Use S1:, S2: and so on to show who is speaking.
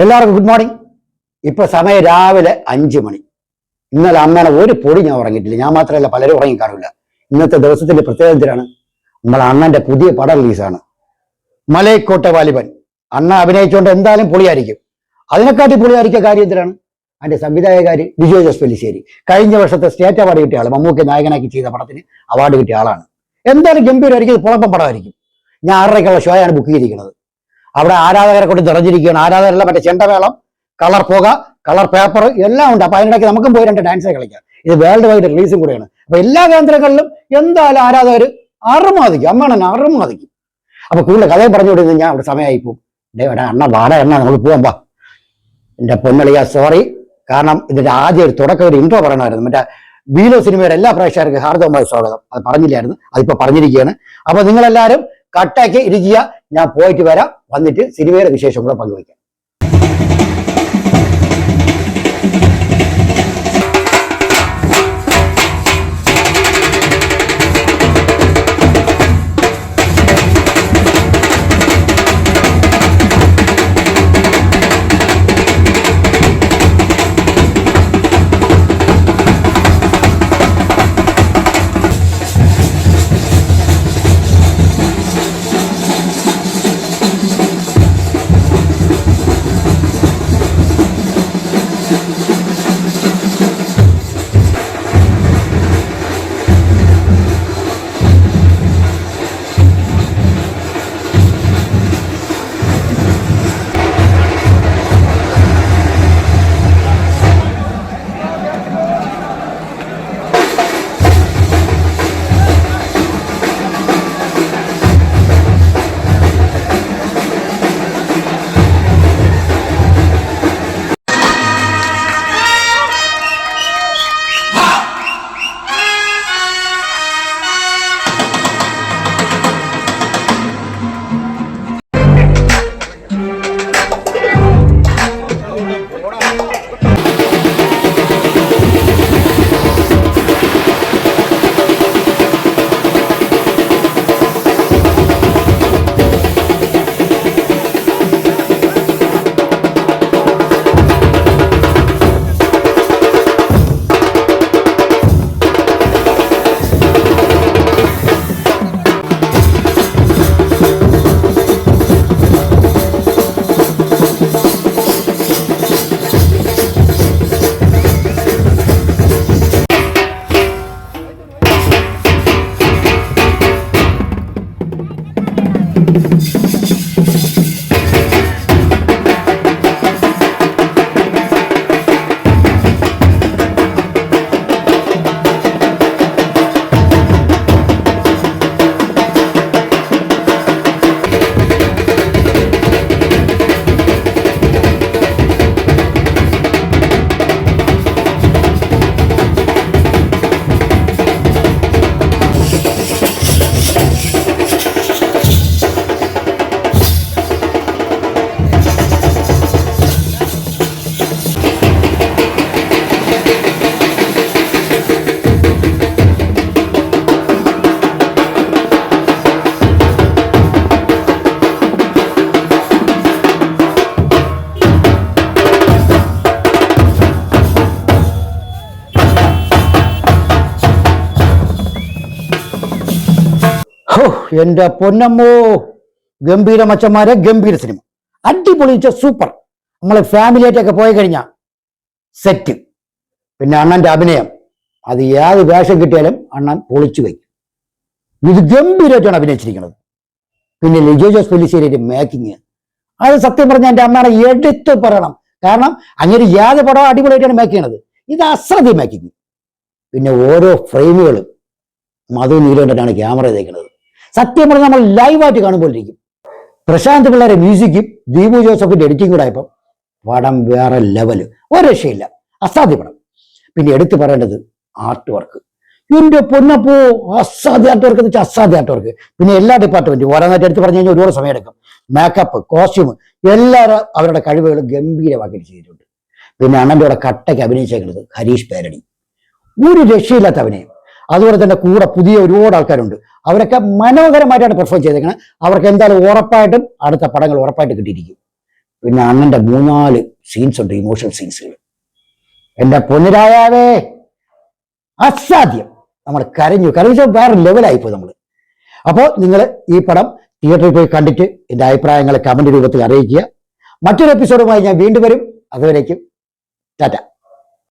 S1: എല്ലാവർക്കും good morning. ഇപ്പൊ സമയം രാവിലെ 5 മണി. ഇന്നലെ അമ്മേനെ ഒരു പൊടി ഞാൻ ഉറങ്ങിയിട്ടില്ല. ഞാൻ മാത്രമല്ല, പലരും ഉറങ്ങിക്കാറില്ല. ഇന്നത്തെ ദിവസത്തിന്റെ പ്രത്യേകതയാണ് നമ്മളെ അണ്ണന്റെ പുതിയ പടം റിലീസാണ്. മലൈക്കോട്ടെ വാലിബൻ. അണ്ണ അഭിനയിച്ചുകൊണ്ട് എന്തായാലും പൊളിയായിരിക്കും. അതിനെക്കാട്ടി പൊളിയായിരിക്കുക കാര്യത്തിലാണ് അതിന്റെ സംവിധായകര് ലിജോ ജോസ് പെല്ലിശ്ശേരി. കഴിഞ്ഞ വർഷത്തെ സ്റ്റേറ്റ് അവാർഡ് കിട്ടിയ ആള്, മമ്മൂക്കെ നായകനാക്കി ചെയ്ത പടത്തിന് അവാർഡ് കിട്ടിയ ആളാണ്. എന്തായാലും ഗംഭീരമായിരിക്കും. ഇത് പുറപ്പം പടമായിരിക്കും. ഞാൻ 6:30 ഷോയാണ് ബുക്ക് ചെയ്തിരിക്കുന്നത്. അവിടെ ആരാധകരെ കൊണ്ട് നിറഞ്ഞിരിക്കുകയാണ്. ആരാധകരെല്ലാം മറ്റേ ചെണ്ടമേളം, കളർ പുക, കളർ പേപ്പർ എല്ലാം ഉണ്ട്. അപ്പൊ അതിനിടയ്ക്ക് നമുക്കും പോയി 2 ഡാൻസ് കളിക്കാം. ഇത് വേൾഡ് വൈഡ് റിലീസും കൂടെയാണ്. അപ്പൊ എല്ലാ കേന്ദ്രങ്ങളിലും എന്തായാലും ആരാധകർ അറുമാദിക്കും, അമ്മണൻ അറുമാദിക്കും. അപ്പൊ കൂടുതൽ കഥയും പറഞ്ഞു കൊടുക്കുന്നത് ഞാൻ അവിടെ സമയമായി പോകും. അണ്ണ വാട എണ്ണ നമുക്ക് പോകാൻ വാ. എന്റെ പൊന്നളിയ സോറി, കാരണം ഇതിന്റെ ആദ്യം ഒരു തുടക്കം ഒരു ഇൻട്രോ പറയണമായിരുന്നു. മറ്റേ ബീലോ സിനിമയുടെ എല്ലാ പ്രേക്ഷകർക്കും ഹാർദവമായ സ്വാഗതം. അത് പറഞ്ഞില്ലായിരുന്നു, അതിപ്പോ പറഞ്ഞിരിക്കുകയാണ്. അപ്പൊ നിങ്ങളെല്ലാവരും കട്ടാക്കി ഇരിക്കുക. ഞാൻ പോയിട്ട് വരാം. വന്നിട്ട് സിനിമയുടെ വിശേഷം കൂടെ പങ്കുവയ്ക്കാം. എന്റെ പൊന്നമ്മോ, ഗംഭീര മച്ചന്മാരെ, ഗംഭീര സിനിമ, അടിപൊളിച്ച സൂപ്പർ. നമ്മളെ ഫാമിലിയായിട്ടൊക്കെ പോയി കഴിഞ്ഞാൽ സെറ്റ്. പിന്നെ അണ്ണന്റെ അഭിനയം, അത് ഏത് വേഷം കിട്ടിയാലും അണ്ണൻ പൊളിച്ചു വയ്ക്കും. ഇത് ഗംഭീരമായിട്ടാണ് അഭിനയിച്ചിരിക്കുന്നത്. പിന്നെ ലിജോ ജോസ് പെല്ലിശ്ശേരിയുടെ മേക്കിങ്, അത് സത്യം പറഞ്ഞാൽ എൻ്റെ അമ്മയുടെ എടുത്ത് പറയണം. കാരണം അങ്ങനെ ഏത് പടം അടിപൊളിയായിട്ടാണ് മേക്ക് ചെയ്യണത്. ഇത് അശ്രദ്ധ മേക്കിങ്. പിന്നെ ഓരോ ഫ്രെയിമുകളും മധു നീലോണ്ടനാണ് ക്യാമറ ചെയ്തേക്കുന്നത്. സത്യം പറഞ്ഞാൽ നമ്മൾ ലൈവായിട്ട് കാണുമ്പോഴിരിക്കും. പ്രശാന്ത് പിള്ളേരെ മ്യൂസിക്കും ദീപു ജോസഫിന്റെ എഡിറ്റിംഗ് കൂടെ ആയപ്പോൾ പടം വേറെ ലെവല്, ഒരു രക്ഷയില്ല, അസാധ്യ പടം. പിന്നെ എടുത്തു പറയേണ്ടത് ആർട്ട് വർക്ക്. എന്റെ പൊന്നപ്പോ, അസാധ്യ ആർട്ട് വർക്ക് എന്ന് വെച്ചാൽ അസാധ്യ ആർട്ട് വർക്ക്. പിന്നെ എല്ലാ ഡിപ്പാർട്ട്മെന്റും ഓരോന്നായിട്ട് എടുത്ത് പറഞ്ഞു കഴിഞ്ഞാൽ ഒരുപാട് സമയം എടുക്കും. മേക്കപ്പ്, കോസ്റ്റ്യൂം, എല്ലാവരും അവരുടെ കഴിവുകൾ ഗംഭീരമാക്കി ചെയ്തിട്ടുണ്ട്. പിന്നെ അണ്ണൻ്റെ കൂടെ കട്ടയ്ക്ക് അഭിനയിച്ചേക്കുന്നത് ഹരീഷ് പേരടി, ഒരു രക്ഷയില്ലാത്ത അഭിനയം. അതുപോലെ തന്നെ കൂടെ പുതിയ ഒരുപാട് ആൾക്കാരുണ്ട്. അവരൊക്കെ മനോഹരമായിട്ടാണ് പെർഫോം ചെയ്തേക്കുന്നത്. അവർക്ക് എന്തായാലും ഉറപ്പായിട്ടും അടുത്ത പടങ്ങൾ ഉറപ്പായിട്ട് കിട്ടിയിരിക്കും. പിന്നെ അണ്ണന്റെ 3-4 സീൻസ് ഉണ്ട്, ഇമോഷണൽ സീൻസുകൾ. എന്റെ പൊന്നുരായാവേ അസാധ്യം. നമ്മൾ കരഞ്ഞു വേറെ ലെവലായിപ്പോയി നമ്മൾ. അപ്പോൾ നിങ്ങൾ ഈ പടം തിയേറ്ററിൽ പോയി കണ്ടിട്ട് എൻ്റെ അഭിപ്രായങ്ങളെ കമന്റ് രൂപത്തിൽ അറിയിക്കുക. മറ്റൊരു എപ്പിസോഡുമായി ഞാൻ വീണ്ടും വരും. അതുവരേക്കും ടാറ്റ.